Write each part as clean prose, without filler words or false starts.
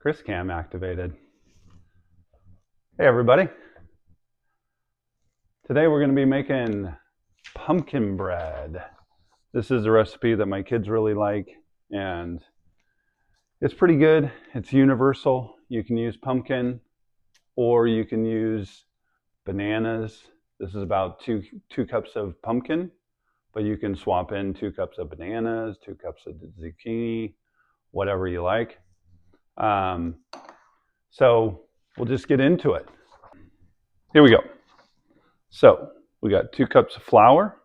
Chris Cam activated. Hey everybody. Today we're going to be making pumpkin bread. This is a recipe that my kids really like and it's pretty good. It's universal. You can use pumpkin or you can use bananas. This is about two cups of pumpkin, but you can swap in 2 cups of bananas, 2 cups of zucchini, whatever you like. So we'll just get into it. Here we go. So we got 2 cups of flour,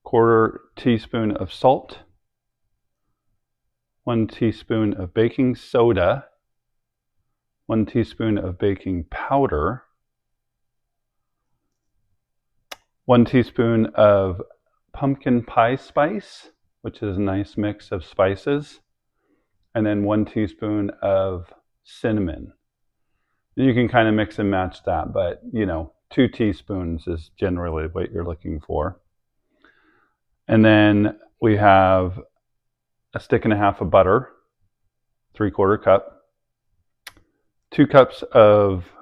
1/4 teaspoon of salt, 1 teaspoon of baking soda, 1 teaspoon of baking powder, 1 teaspoon of pumpkin pie spice, which is a nice mix of spices, and then 1 teaspoon of cinnamon. You can kind of mix and match that, but 2 teaspoons is generally what you're looking for. And then we have 1.5 sticks of butter, 3/4 cup, 2 cups of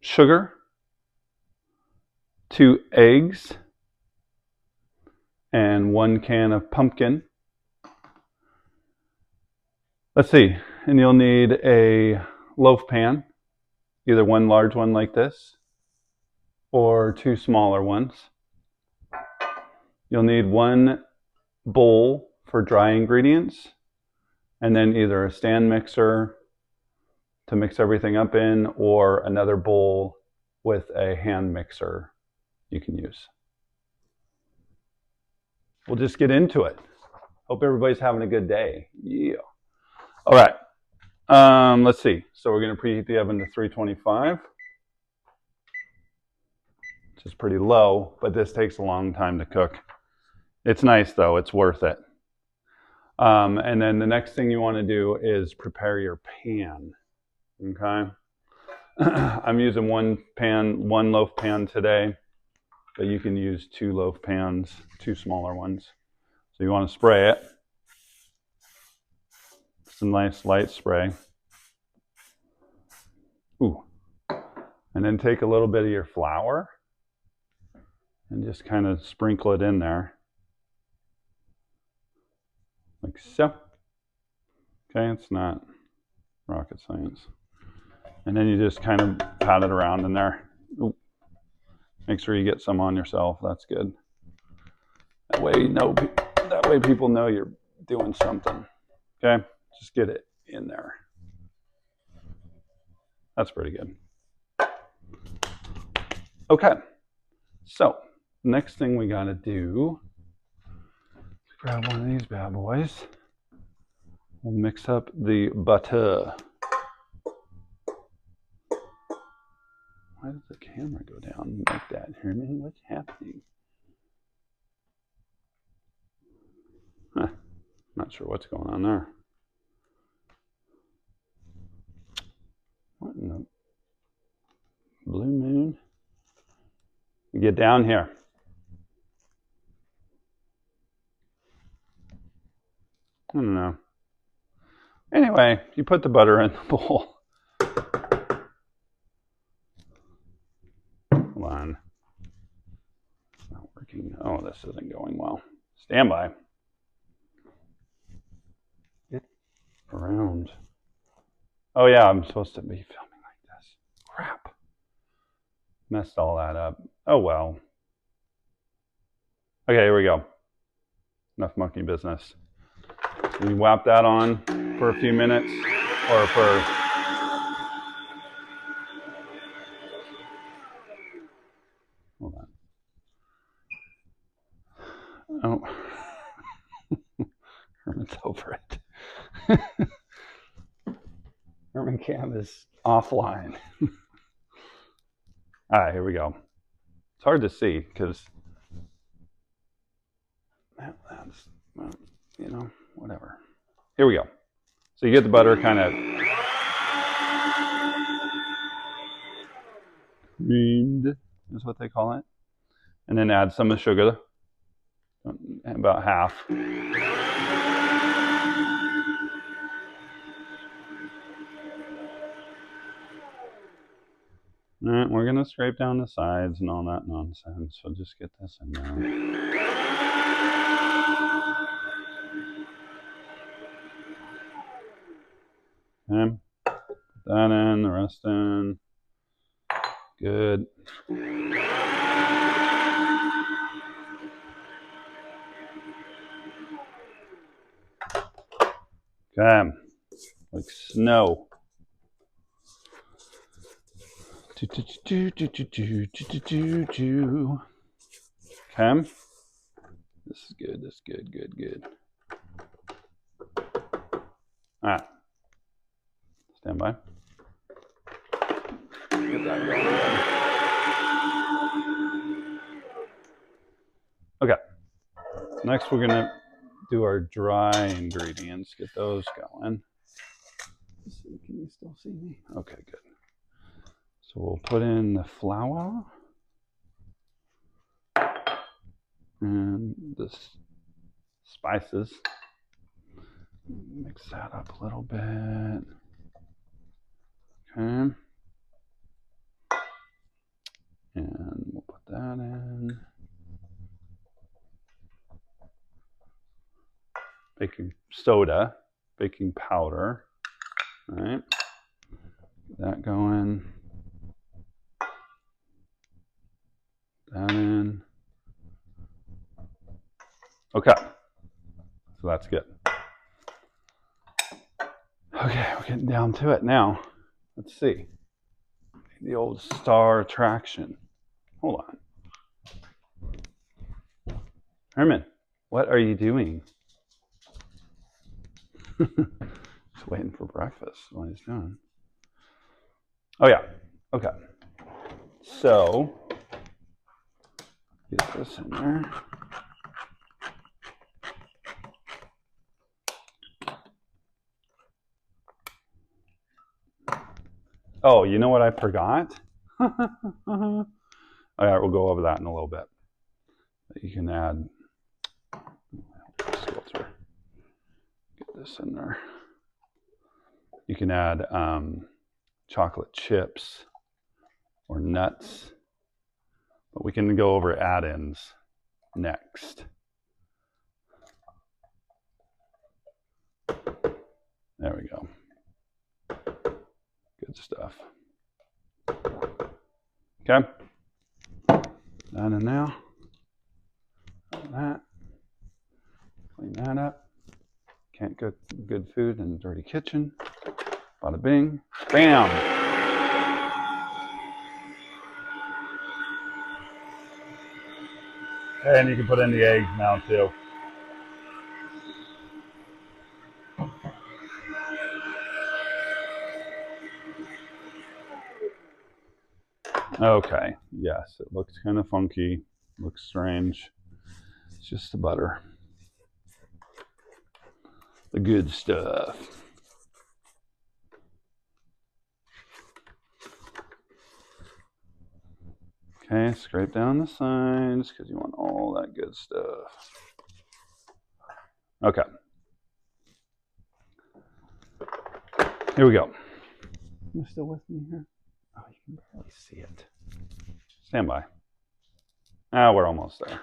sugar, 2 eggs, and 1 can of pumpkin. Let's see, and you'll need a loaf pan, either 1 large one like this or 2 smaller ones. You'll need 1 bowl for dry ingredients, and then either a stand mixer to mix everything up in, or another bowl with a hand mixer you can use. We'll just get into it. Hope everybody's having a good day. Yeah. All right. Let's see. So we're going to preheat the oven to 325, which is pretty low, but this takes a long time to cook. It's nice though. It's worth it. And then the next thing you want to do is prepare your pan. Okay. I'm using 1 loaf pan today, but you can use 2 loaf pans, 2 smaller ones. So you want to spray it. It's a nice light spray. Ooh. And then take a little bit of your flour and just kind of sprinkle it in there. Like so. Okay, it's not rocket science. And then you just kind of pat it around in there. Ooh. Make sure you get some on yourself. That's good. That way people know you're doing something. Okay, just get it in there. That's pretty good. Okay, so next thing we got to do, grab one of these bad boys. We'll mix up the butter. Why does the camera go down like that, Herman? What's happening? Huh. Not sure what's going on there. What in the blue moon? Get down here. I don't know. Anyway, you put the butter in the bowl. Come on. It's not working. Oh, this isn't going well. Stand by. Get around. Oh yeah, I'm supposed to be filming like this. Crap. Messed all that up. Oh well. Okay, here we go. Enough monkey business. So you whap that on for a few minutes, or for hold on. Oh, Herman's over it. Herman Cam is offline. All right, here we go. It's hard to see because that's, whatever. Here we go. So you get the butter kind of creamed, is what they call it. And then add some of the sugar, about half. All right, we're gonna scrape down the sides and all that nonsense. So just get this in there. Okay, put that in, the rest in. Good. Okay, like snow. Okay, this is good. This is good. Good. Good. All right, stand by. Get that going. Okay, next we're gonna do our dry ingredients. Get those going. Let's see, can you still see me? Okay, good. So we'll put in the flour and the spices. Mix that up a little bit. Okay. And we'll put that in. Baking soda, baking powder. All right. Get that going. That in. Okay. So that's good. Okay, we're getting down to it now. Let's see. The old star attraction. Hold on. Herman, what are you doing? Just waiting for breakfast. What he's doing. Oh yeah. Okay. So get this in there. Oh, you know what I forgot? All right, we'll go over that in a little bit. You can add. Get this in there. You can add chocolate chips or nuts, but we can go over add-ins next. There we go. Good stuff. Okay. That in now. That. Clean that up. Can't cook good food in a dirty kitchen. Bada bing. Bam! And you can put in the eggs now too. Okay, yes, it looks kind of funky, looks strange. It's just the butter. The good stuff. Okay, scrape down the sides because you want all that good stuff. Okay. Here we go. You still with me here? Oh, you can barely see it. Stand by. Ah, we're almost there.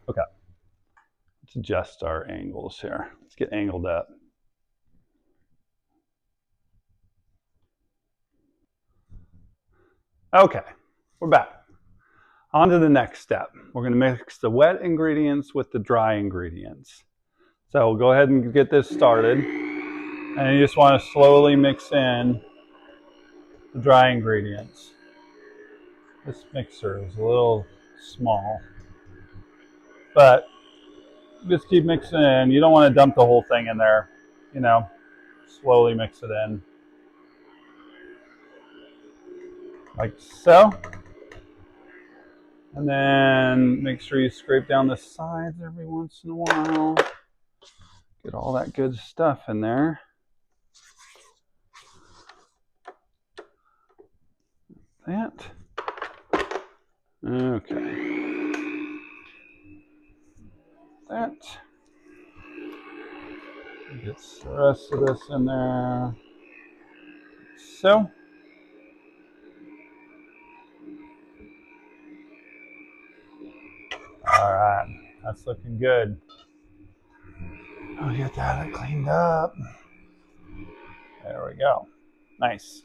Okay. Let's adjust our angles here. Let's get angled up. Okay, we're back. On to the next step. We're going to mix the wet ingredients with the dry ingredients. So we'll go ahead and get this started. And you just want to slowly mix in the dry ingredients. This mixer is a little small, but just keep mixing in. You don't want to dump the whole thing in there. You know, slowly mix it in. Like so. And then make sure you scrape down the sides every once in a while. Get all that good stuff in there. That. Okay. That. Get the rest of this in there. So. All right, that's looking good. I'll get that cleaned up. There we go. Nice.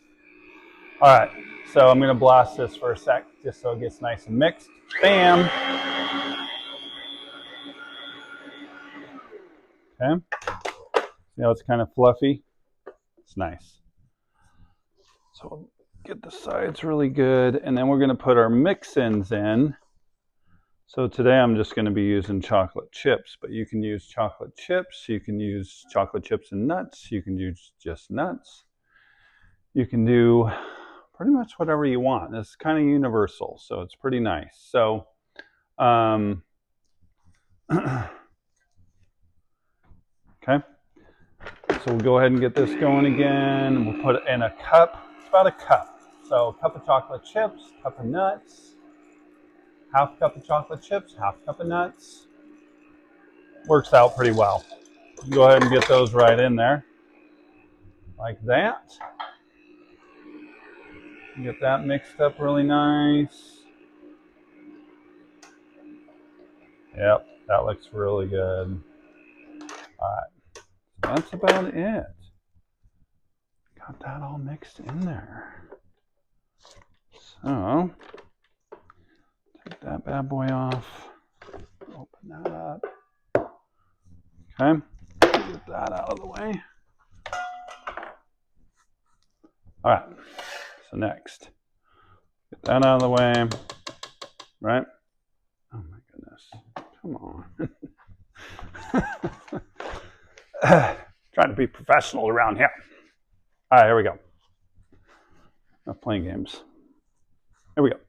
All right, so I'm gonna blast this for a sec just so it gets nice and mixed. Bam. Okay. You know, it's kind of fluffy. It's nice. So we'll get the sides really good, and then we're gonna put our mix-ins in. So today I'm just going to be using chocolate chips, but you can use chocolate chips, you can use chocolate chips and nuts, you can use just nuts. You can do pretty much whatever you want. It's kind of universal, so it's pretty nice. So, okay. So we'll go ahead and get this going again. We'll put it in a cup. It's about a cup. So a cup of chocolate chips, cup of nuts. Half cup of chocolate chips, half cup of nuts. Works out pretty well. Go ahead and get those right in there. Like that. Get that mixed up really nice. Yep, that looks really good. Alright, that's about it. Got that all mixed in there. So, take that bad boy off. Open that up. Okay, get that out of the way. Alright, so next, get that out of the way, right? Oh my goodness, come on. Trying to be professional around here. Alright, here we go. Enough playing games. Here we go.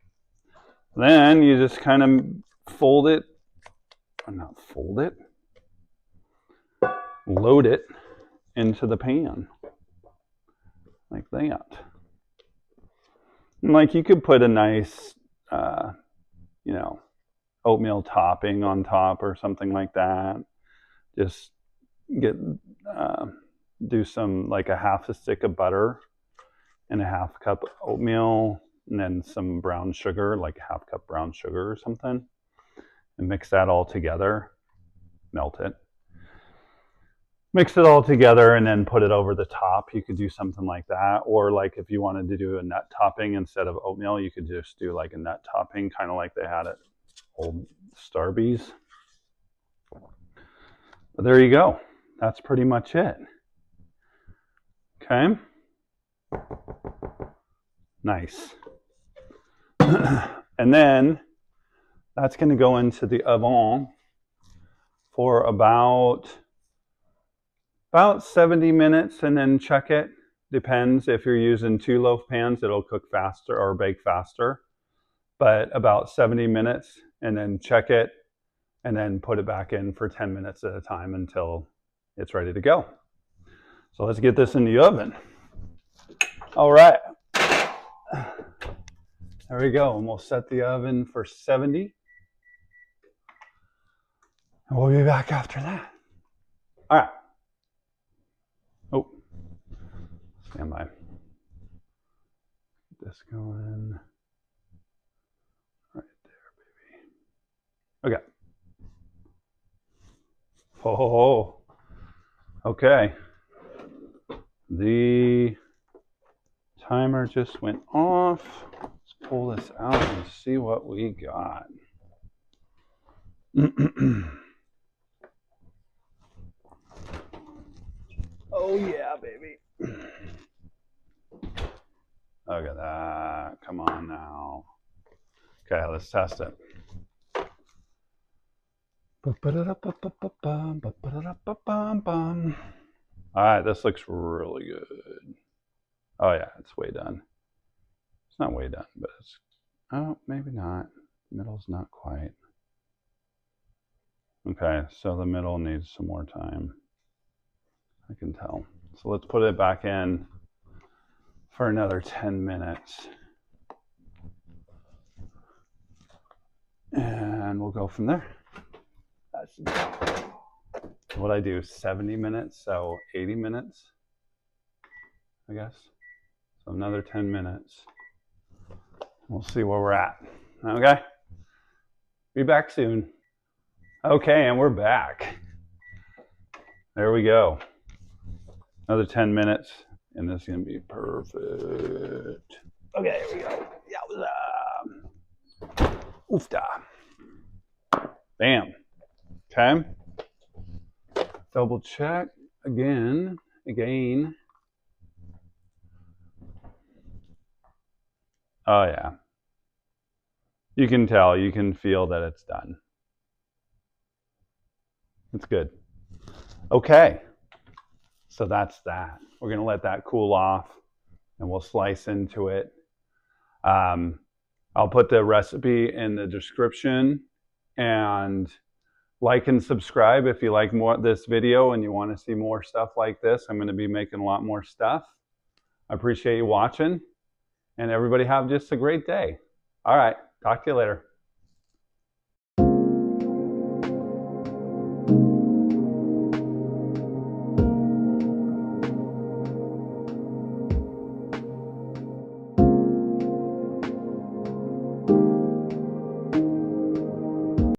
Then you just kind of fold it, or not fold it, load it into the pan. Like that. And like you could put a nice, you know, oatmeal topping on top or something like that. Just get, do some, like a half a stick of butter and a half cup oatmeal and then some brown sugar, like a half cup brown sugar or something. And mix that all together, melt it. Mix it all together and then put it over the top. You could do something like that. Or like if you wanted to do a nut topping instead of oatmeal, you could just do like a nut topping, kind of like they had at old Starbucks. But there you go. That's pretty much it. Okay. Nice. And then that's going to go into the oven for about 70 minutes and then check it. Depends. If you're using 2 loaf pans, it'll cook faster or bake faster. But about 70 minutes and then check it and then put it back in for 10 minutes at a time until it's ready to go. So let's get this in the oven. All right. There we go. And we'll set the oven for 70. And we'll be back after that. All right. Oh, stand by. Get this going right there, baby. Okay. Oh, okay. The timer just went off. Let's pull this out and see what we got. Oh yeah, baby. Look at that. Come on now. Okay, let's test it. All right, this looks really good. Oh yeah, it's way done. It's not way done, but it's, oh, maybe not. Middle's not quite. Okay, so the middle needs some more time. I can tell. So let's put it back in for another 10 minutes. And we'll go from there. That's what I do, 70 minutes, so 80 minutes, I guess. So another 10 minutes. We'll see where we're at. Okay? Be back soon. Okay, and we're back. There we go. Another 10 minutes, and this is going to be perfect. Okay, here we go. Yowza. Oofda. Bam. Okay. Double check again. Oh, yeah. You can tell, you can feel that it's done. It's good. Okay. So that's that. We're going to let that cool off, and we'll slice into it. I'll put the recipe in the description, and like and subscribe if you like more this video and you want to see more stuff like this. I'm going to be making a lot more stuff. I appreciate you watching, and everybody have just a great day. All right, talk to you later.